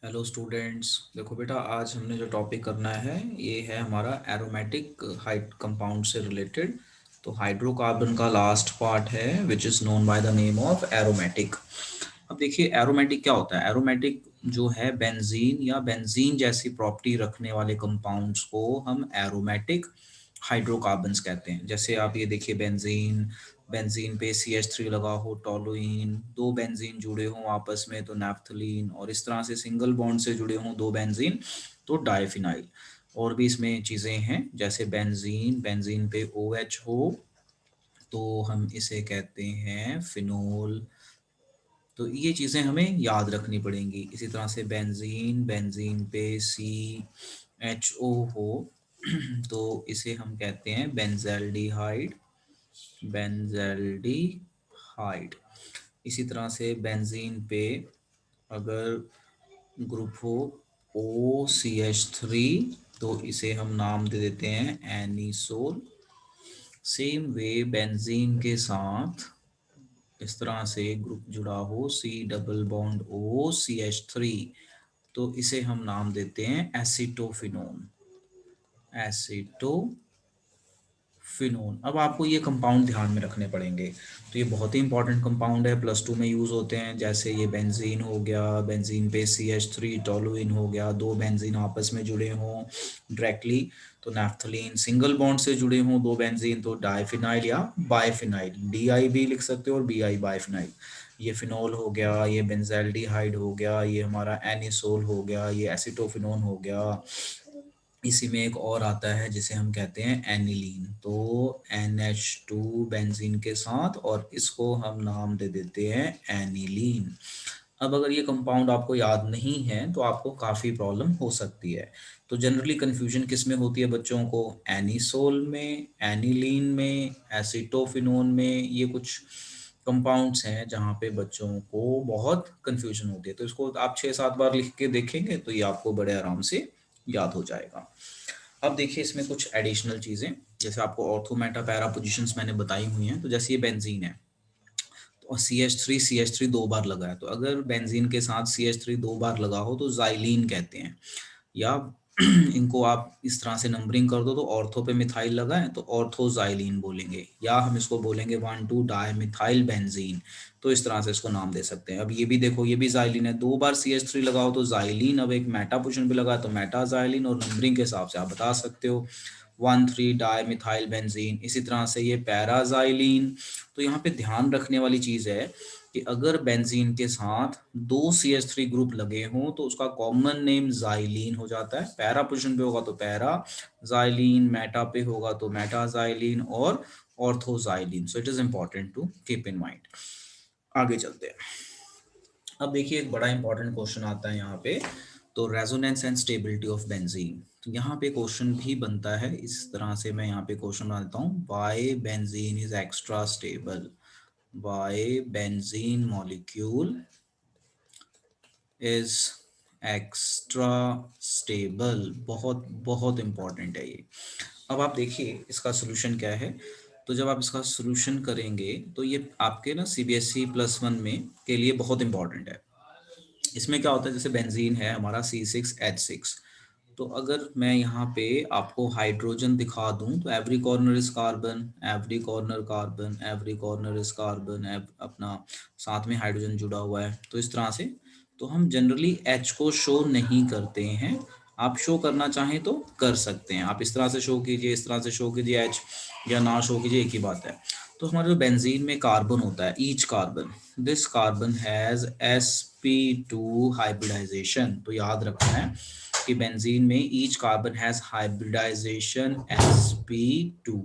Hello students. देखो बेटा, आज हमने जो टॉपिक करना है ये है हमारा एरोमेटिक हाइड कंपाउंड से रिलेटेड। तो हाइड्रोकार्बन का लास्ट पार्ट है which is known by the name of aromatic. अब देखिए एरोमेटिक क्या होता है। एरोमेटिक जो है बेंजीन या बेंजीन जैसी प्रॉपर्टी रखने वाले कंपाउंड्स को हम एरोमेटिक हाइड्रोकार्बन्स कहते हैं। जैसे आप ये देखिए बेंजीन, बेंजीन पे CH3 लगा हो टोलुइन, दो बेंजीन जुड़े हों आपस में तो नैप्थलीन, और इस तरह से सिंगल बॉन्ड से जुड़े हों दो बेंजीन तो डाइफिनाइल। और भी इसमें चीज़ें हैं जैसे बेंजीन, बेंजीन पे OH हो तो हम इसे कहते हैं फिनोल। तो ये चीज़ें हमें याद रखनी पड़ेंगी। इसी तरह से बेंजीन, बेंजीन पे CHO हो तो इसे हम कहते हैं बेंजल्डिहाइड, बेंजल्डिहाइड। इसी तरह से बेंजीन पे अगर ग्रुप हो OCH3 तो इसे हम नाम दे देते हैं एनिसोल। सेम वे बेंजीन के साथ इस तरह से ग्रुप जुड़ा हो C डबल बॉन्ड OCH3 तो इसे हम नाम देते हैं एसिटोफिनोन, एसिटोफिनोन। अब आपको ये कंपाउंड ध्यान में रखने पड़ेंगे। तो ये बहुत ही इंपॉर्टेंट कंपाउंड है, +2 में यूज़ होते हैं। जैसे ये बेंजीन हो गया, बेंजीन पे CH3 टोलुइन हो गया, दो बेंजीन आपस में जुड़े हों डायरेक्टली तो नैप्थलीन, सिंगल बॉन्ड से जुड़े हों दो बेंजीन तो डाइफिनाइल या बाइफिनाइल, DI भी लिख सकते हो और BI बाइफिनाइल। ये फिनोल हो गया, ये बेंजल्डिहाइड हो गया, ये हमारा एनिसोल हो गया, ये एसिटोफिनोन हो गया। इसी में एक और आता है जिसे हम कहते हैं एनिलीन। तो NH2 बेंजीन के साथ और इसको हम नाम दे देते हैं एनिलीन। अब अगर ये कंपाउंड आपको याद नहीं है तो आपको काफ़ी प्रॉब्लम हो सकती है। तो जनरली कन्फ्यूजन किस में होती है बच्चों को, एनिसोल में, एनिलीन में, एसिटोफिनोन में। ये कुछ कंपाउंड्स हैं जहाँ पे बच्चों को बहुत कन्फ्यूजन होती है। तो इसको आप 6-7 बार लिख के देखेंगे तो ये आपको बड़े आराम से याद हो जाएगा। अब देखिए इसमें कुछ एडिशनल चीज़ें, जैसे आपको ऑर्थो मेटा पैरा पोजिशंस मैंने बताई हुई हैं। तो जैसे ये बेंजीन है तो CH3 दो बार लगा है, तो अगर बेंजीन के साथ CH3 दो बार लगा हो तो जाइलीन कहते हैं। या इनको आप इस तरह से नंबरिंग कर दो तो ऑर्थो पे मिथाइल लगा है तो ऑर्थोजाइलीन बोलेंगे, या हम इसको बोलेंगे 1,2 डाइमिथाइल बेंजीन। तो इस तरह से इसको नाम दे सकते हैं। अब ये भी देखो, ये भी जाइलीन है, दो बार CH3 लगाओ तो जाइलीन, अब एक मेटा पोजिशन पे लगा तो मेटाजाइलीन, और नंबरिंग के हिसाब से आप बता सकते हो 1,3 डाइमिथाइल बेंजीन। इसी तरह से ये पैराजाइलीन। तो यहाँ पे ध्यान रखने वाली चीज़ है कि अगर बेंजीन के साथ दो CH3 ग्रुप लगे हों तो उसका कॉमन नेम जाइलीन हो जाता है। पैरा पोजिशन पे होगा तो पैरा जाइलीन, मेटा पे होगा तो मेटाजाइलीन और orthoxylene. So it is important to keep in mind. आगे चलते हैं। अब देखिए एक बड़ा इंपॉर्टेंट क्वेश्चन आता है यहाँ पे, तो resonance and stability of benzene. तो यहाँ पे क्वेश्चन भी बनता है इस तरह से, मैं यहाँ पे क्वेश्चन बना देता हूँ, why benzene is extra stable, why benzene molecule is extra stable. बहुत बहुत इंपॉर्टेंट है ये। अब आप देखिए इसका सोल्यूशन क्या है। तो जब आप इसका सोल्यूशन करेंगे तो ये आपके ना CBSE +1 में के लिए बहुत इंपॉर्टेंट है। इसमें क्या होता है, जैसे बेंजीन है हमारा C6H6, तो अगर मैं यहाँ पे आपको हाइड्रोजन दिखा दूं तो every corner is carbon, every corner carbon, every corner is carbon, अपना साथ में हाइड्रोजन जुड़ा हुआ है। तो इस तरह से तो हम जनरली H को शो नहीं करते हैं। आप शो करना चाहें तो कर सकते हैं, आप इस तरह से शो कीजिए, इस तरह से शो कीजिए H, या ना शो कीजिए, एक ही बात है। तो हमारे जो बेंजीन में कार्बन होता है, each carbon, this carbon has sp2 hybridisation. तो याद रखना है कि बेंजीन में each carbon has hybridisation sp2।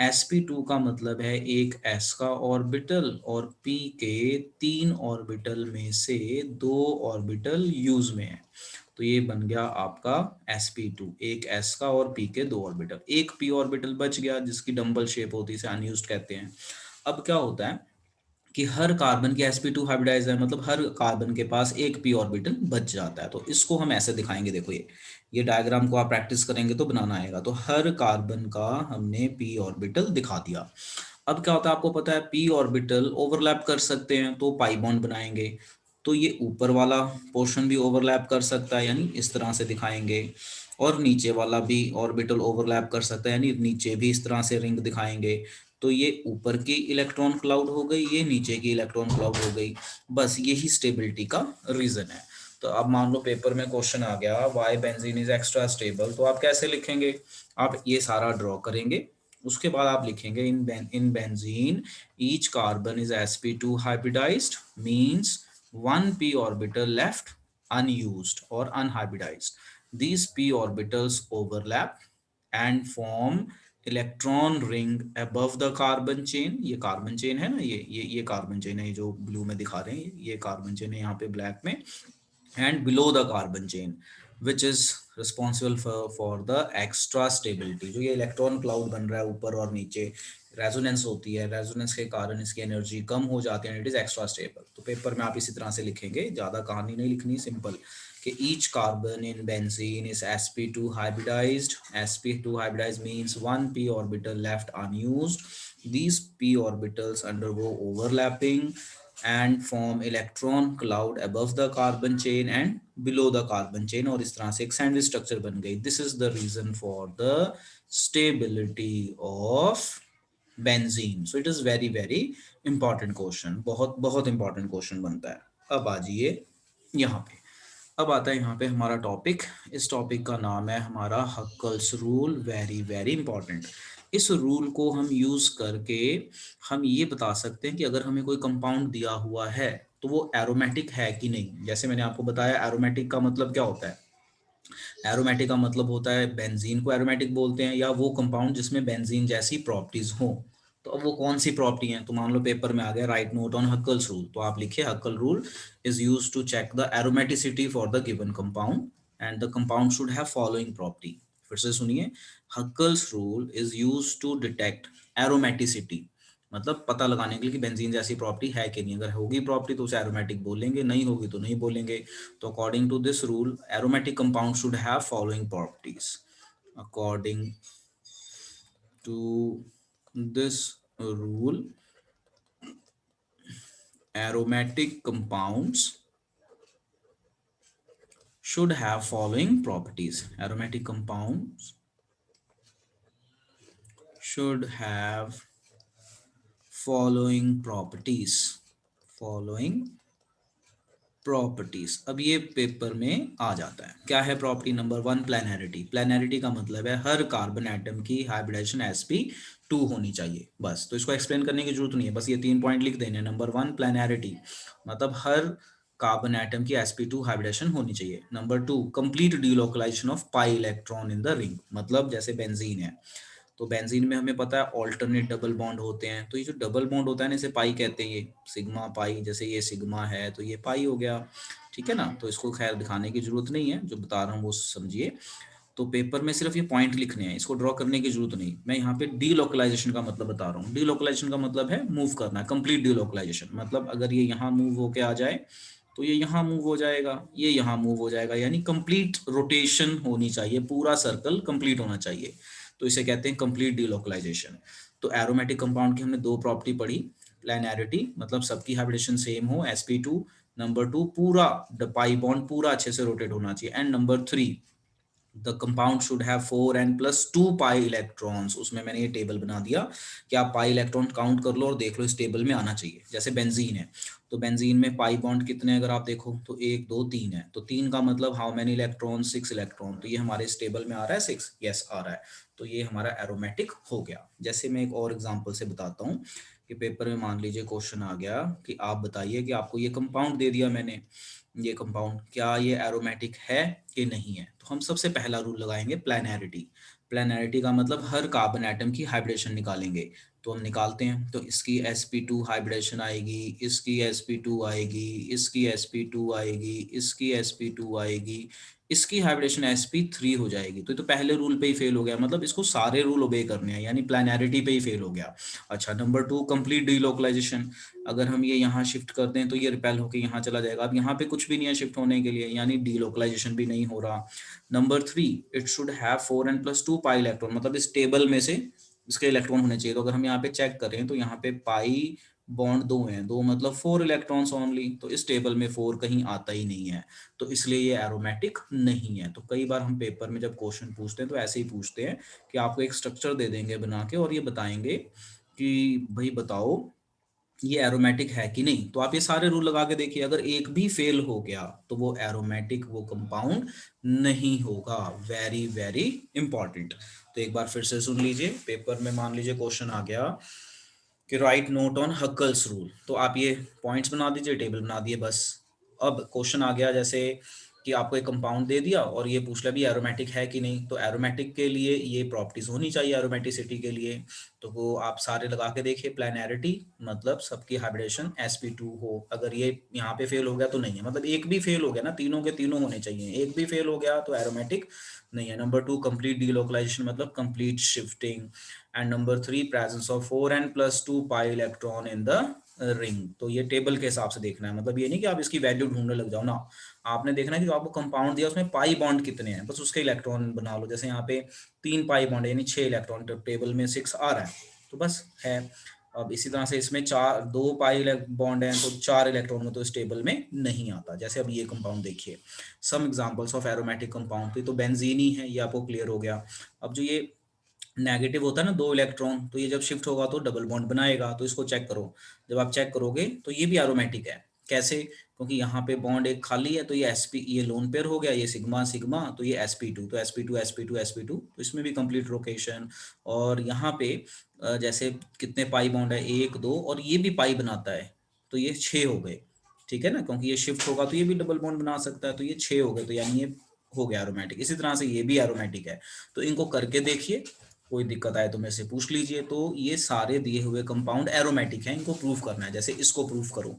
sp2 का मतलब है एक s का ऑर्बिटल और p के 3 ऑर्बिटल में से 2 ऑर्बिटल यूज में है। तो ये बन गया आपका sp2, एक s का और p के 2 ऑर्बिटल, एक p ऑर्बिटल बच गया जिसकी डंबल शेप होती है, इसे अनयूज्ड कहते हैं। अब क्या होता है कि हर कार्बन की sp2 हाइब्रिडाइज है, मतलब हर कार्बन के पास एक p ऑर्बिटल बच जाता है। तो इसको हम ऐसे दिखाएंगे, देखो ये डायग्राम को आप प्रैक्टिस करेंगे तो बनाना आएगा। तो हर कार्बन का हमने p ऑर्बिटल दिखा दिया। अब क्या होता है आपको पता है, p ऑर्बिटल ओवरलैप कर सकते हैं तो पाई बॉन्ड बनाएंगे। तो ये ऊपर वाला पोर्शन भी ओवरलैप कर सकता है, यानी इस तरह से दिखाएंगे, और नीचे वाला भी ऑर्बिटल ओवरलैप कर सकता है, यानी नीचे भी इस तरह से रिंग दिखाएंगे। तो ये ऊपर की इलेक्ट्रॉन क्लाउड हो गई, ये नीचे की इलेक्ट्रॉन क्लाउड हो गई। बस यही स्टेबिलिटी का रीजन है। तो अब मान लो पेपर में क्वेश्चन आ गया why benzene is extra stable, तो आप कैसे लिखेंगे? आप ये सारा ड्रॉ करेंगे, उसके बाद आप लिखेंगे in benzene each carbon is sp2 hybridized, means one p orbital left unused or unhybridized. These p orbitals overlap and form electron ring above the carbon chain। ये कार्बन चेन है ना, ये कार्बन चेन है, ये जो blue में दिखा रहे हैं ये कार्बन चेन है यहाँ पे ब्लैक में। and below the carbon chain which is responsible for the extra stability। जो ये इलेक्ट्रॉन क्लाउड बन रहा है ऊपर और नीचे, रेजोनेंस होती है, रेजोनेंस के कारण इसकी एनर्जी कम हो जाती है, इट इज एक्स्ट्रा स्टेबल। तो पेपर में आप इसी तरह से लिखेंगे, ज्यादा कहानी नहीं लिखनी, सिंपल कि each carbon in benzene is sp2 hybridized। sp2 hybridized means one p orbital left unused। These p orbitals undergo overlapping and form electron cloud above the carbon chain and below the carbon chain, और इस तरह से एक sandwich structure बन गई। This is the reason for the stability of benzene. So it is very very important question, बहुत बहुत important question बनता है। अब आ जाइए यहाँ पे, अब आता है यहाँ पे हमारा टॉपिक। इस टॉपिक का नाम है हमारा Huckel's rule, very very important. इस रूल को हम यूज करके हम ये बता सकते हैं कि अगर हमें कोई कंपाउंड दिया हुआ है तो वो एरोमेटिक है कि नहीं। जैसे मैंने आपको बताया एरोमेटिक का मतलब क्या होता है, एरोमेटिक का मतलब होता है बेंजीन को एरोमेटिक बोलते हैं, या वो कंपाउंड जिसमें बेंजीन जैसी प्रॉपर्टीज हो। तो अब वो कौन सी प्रॉपर्टी है, तो मान लो पेपर में आ गया right note on Huckel's rule, तो आप लिखिए Huckel rule is used to check the aromaticity for the given compound and the compound should have following property. फिर से सुनिए, Huckel's rule is used to detect aromaticity, मतलब पता लगाने के लिए कि बेंजीन जैसी प्रॉपर्टी है कि नहीं। अगर होगी प्रॉपर्टी तो उसे एरोमेटिक बोलेंगे, नहीं होगी तो नहीं बोलेंगे। तो according to this rule aromatic compound should have following properties। according to this rule aromatic compounds should have following properties। aromatic compounds should have following properties। following properties. अब ये पेपर में आ जाता है, क्या है प्रॉपर्टी नंबर 1, प्लैनैरिटी। प्लैनैरिटी का मतलब है हर कार्बन एटम की हाइब्रिडाइजेशन sp2 होनी चाहिए, बस। तो इसको एक्सप्लेन करने की जरूरत नहीं है, बस ये 3 पॉइंट लिख देने। नंबर 1 प्लैनैरिटी, मतलब हर कार्बन एटम की sp2 हाइब्रिडेशन होनी चाहिए। Number 2 complete delocalisation of pi electron in the ring, मतलब जैसे बेंजीन है तो बेंजीन में हमें पता है ऑल्टरनेट डबल बॉन्ड होते हैं, तो ये जो डबल बॉन्ड होता है ना इसे पाई कहते हैं, ये सिग्मा पाई, जैसे ये सिग्मा है तो ये पाई हो गया, ठीक है ना। तो इसको खैर दिखाने की जरूरत नहीं है, जो बता रहा हूँ वो समझिए। तो पेपर में सिर्फ ये पॉइंट लिखने हैं, इसको ड्रॉ करने की जरूरत नहीं। मैं यहाँ पे डीलोकलाइजेशन का मतलब बता रहा हूँ। डीलोकलाइजेशन का मतलब है मूव करना, कंप्लीट डीलोकलाइजेशन, मतलब अगर ये यहाँ मूव होके आ जाए तो ये यहाँ मूव हो जाएगा, ये यहाँ मूव हो जाएगा, यानी कंप्लीट रोटेशन होनी चाहिए, पूरा सर्कल कंप्लीट होना चाहिए। तो इसे कहते हैं कंप्लीट डीलोकलाइजेशन। तो एरोमेटिक कंपाउंड की हमने 2 प्रॉपर्टी पढ़ी, प्लैनैरिटी मतलब सबकी हाइब्रिडेशन सेम हो sp2, नंबर 2 पूरा पाई बॉन्ड पूरा अच्छे से रोटेट होना चाहिए, and number 3 the compound should have 4n+2 pi electrons. उसमें मैंने ये टेबल बना दिया कि आप पाई इलेक्ट्रॉन काउंट कर लो और देख लो इस टेबल में आना चाहिए। जैसे बेंजीन है तो बेंजीन में पाई बॉन्ड कितने हैं, अगर आप देखो तो 1 2 3 है, तो 3 का मतलब हाउ मेनी इलेक्ट्रॉन, 6 इलेक्ट्रॉन। तो ये हमारे इस टेबल में आ रहा है 6, यस आ रहा है, तो ये हमारा एरोमेटिक हो गया। जैसे मैं एक और एग्जांपल से बताता हूँ कि पेपर में मान लीजिए क्वेश्चन आ गया कि आप बताइए कि आपको ये कंपाउंड दे दिया मैंने, ये कंपाउंड क्या ये एरोमेटिक है कि नहीं है। तो हम सबसे पहला रूल लगाएंगे प्लैनैरिटी। प्लैनैरिटी का मतलब हर कार्बन एटम की हाइब्रिडेशन निकालेंगे, तो हम निकालते हैं। तो इसकी sp2 हाइब्रिडेशन आएगी, इसकी sp2 आएगी, इसकी sp2 आएगी, इसकी sp2 आएगी, इसकी हाइब्रिडेशन sp3 हो जाएगी। तो ये तो पहले रूल पे ही फेल हो गया, मतलब इसको सारे रूल ओबे करने हैं, यानी प्लैनैरिटी पे ही फेल हो गया। अच्छा नंबर 2 कंप्लीट डीलोकलाइजेशन, अगर हम ये यहाँ शिफ्ट करते हैं तो ये रिपेल होकर यहाँ चला जाएगा, अब यहाँ पे कुछ भी नहीं है शिफ्ट होने के लिए, यानी डीलोकलाइजेशन भी नहीं हो रहा। Number 3 it should have 4n+2 pi electron, मतलब इस टेबल में से इसके इलेक्ट्रॉन होने चाहिए। तो अगर हम यहाँ पे चेक करें तो यहाँ पे पाई बॉन्ड दो हैं, दो मतलब 4 इलेक्ट्रॉन्स ओनली, तो इस टेबल में 4 कहीं आता ही नहीं है, तो इसलिए ये एरोमेटिक नहीं है। तो कई बार हम पेपर में जब क्वेश्चन पूछते हैं तो ऐसे ही पूछते हैं कि आपको एक स्ट्रक्चर दे देंगे बना के और ये बताएंगे कि भाई बताओ ये एरोमेटिक है कि नहीं। तो आप ये सारे रूल लगा के देखिए, अगर एक भी फेल हो गया तो वो एरोमेटिक, वो कंपाउंड नहीं होगा। Very very important. तो एक बार फिर से सुन लीजिए, पेपर में मान लीजिए क्वेश्चन आ गया कि right note on Huckel's rule, तो आप ये पॉइंट्स बना दीजिए, टेबल बना दिए बस। अब क्वेश्चन आ गया जैसे कि आपको एक कंपाउंड दे दिया और ये पूछ लिया भी एरोमेटिक है कि नहीं, तो एरोमेटिक के लिए ये प्रॉपर्टीज होनी चाहिए एरोमेटिसिटी के लिए। तो वो आप सारे लगा के देखिए, प्लानैरिटी मतलब सबकी हाइब्रिडेशन sp2 हो, अगर ये यहाँ पे फेल हो गया तो नहीं है, मतलब एक भी फेल हो गया ना, तीनों के तीनों होने चाहिए, एक भी फेल हो गया तो एरोमेटिक नहीं है। नंबर 2 कंप्लीट डीलोकलाइजेशन मतलब complete shifting. And number 3 presence of 4n+2 pi electron in the ring. तो ये टेबल के हिसाब से देखना है, मतलब ये नहीं कि आप इसकी वैल्यू ढूंढने लग जाओ ना, आपने देखना है कि जो आपको कंपाउंड दिया उसमें पाई बॉन्ड कितने हैं, बस उसके इलेक्ट्रॉन बना लो। जैसे यहाँ पे 3 पाई बॉन्ड है यानी 6 इलेक्ट्रॉन, तो टेबल में 6 आ रहा है तो बस है। अब इसी तरह से इसमें 2 पाई बॉन्ड है तो 4 इलेक्ट्रॉन में तो इस टेबल में नहीं आता। जैसे अब ये कंपाउंड देखिए, some examples of aromatic compound, तो बेंजीन ही है, ये आपको क्लियर हो गया। अब जो ये नेगेटिव होता है ना 2 इलेक्ट्रॉन, तो ये जब शिफ्ट होगा तो डबल बॉन्ड बनाएगा, तो इसको चेक करो। जब आप चेक करोगे तो ये भी एरोमेटिक है। कैसे? क्योंकि यहाँ पे बॉन्ड एक खाली है, तो ये sp, ये लोन पेयर हो गया, ये सिग्मा सिग्मा, तो ये sp2, तो sp2 sp2 sp2, तो इसमें भी कंप्लीट रोटेशन। और यहाँ पे जैसे कितने पाई बॉन्ड है, 1 2, और ये भी पाई बनाता है, तो ये 6 हो गए। ठीक है ना, क्योंकि ये शिफ्ट होगा तो ये भी डबल बॉन्ड बना सकता है, तो ये 6 हो गए, तो यानी ये हो गया एरोमेटिक। इसी तरह से ये भी एरोमेटिक है। तो इनको करके देखिए, कोई दिक्कत आए तो मेरे से पूछ लीजिए। तो ये सारे दिए हुए कंपाउंड एरोमेटिक हैं, इनको प्रूफ करना है। जैसे इसको प्रूफ करो,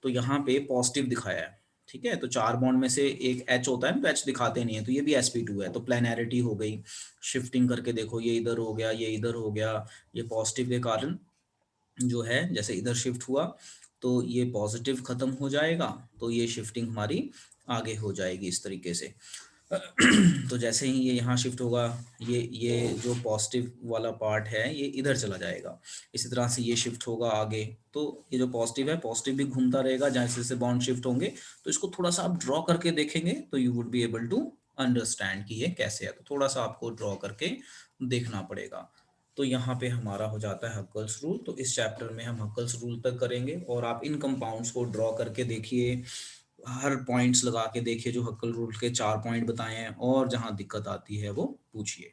तो यहाँ पे पॉजिटिव दिखाया है, ठीक है, तो 4 बॉन्ड में से एक H होता है ना, तो H दिखाते नहीं है, तो ये भी sp2 है, तो प्लेनैरिटी हो गई। शिफ्टिंग करके देखो, ये इधर हो गया, ये इधर हो गया, ये पॉजिटिव के कारण जो है जैसे इधर शिफ्ट हुआ तो ये पॉजिटिव खत्म हो जाएगा, तो ये शिफ्टिंग हमारी आगे हो जाएगी इस तरीके से। तो जैसे ही ये यहाँ शिफ्ट होगा, ये जो पॉजिटिव वाला पार्ट है ये इधर चला जाएगा। इसी तरह से ये शिफ्ट होगा आगे, तो ये जो पॉजिटिव है, पॉजिटिव भी घूमता रहेगा जैसे जैसे बॉन्ड शिफ्ट होंगे। तो इसको थोड़ा सा आप ड्रॉ करके देखेंगे तो you would be able to understand कि ये कैसे है। तो थोड़ा सा आपको ड्रॉ करके देखना पड़ेगा। तो यहाँ पे हमारा हो जाता है हक्कल्स रूल। तो इस चैप्टर में हम हक्कल्स रूल तक करेंगे, और आप इन कंपाउंड्स को ड्रॉ करके देखिए, हर पॉइंट्स लगा के देखिए, जो हक्कल रूल के 4 पॉइंट बताए हैं, और जहां दिक्कत आती है वो पूछिए।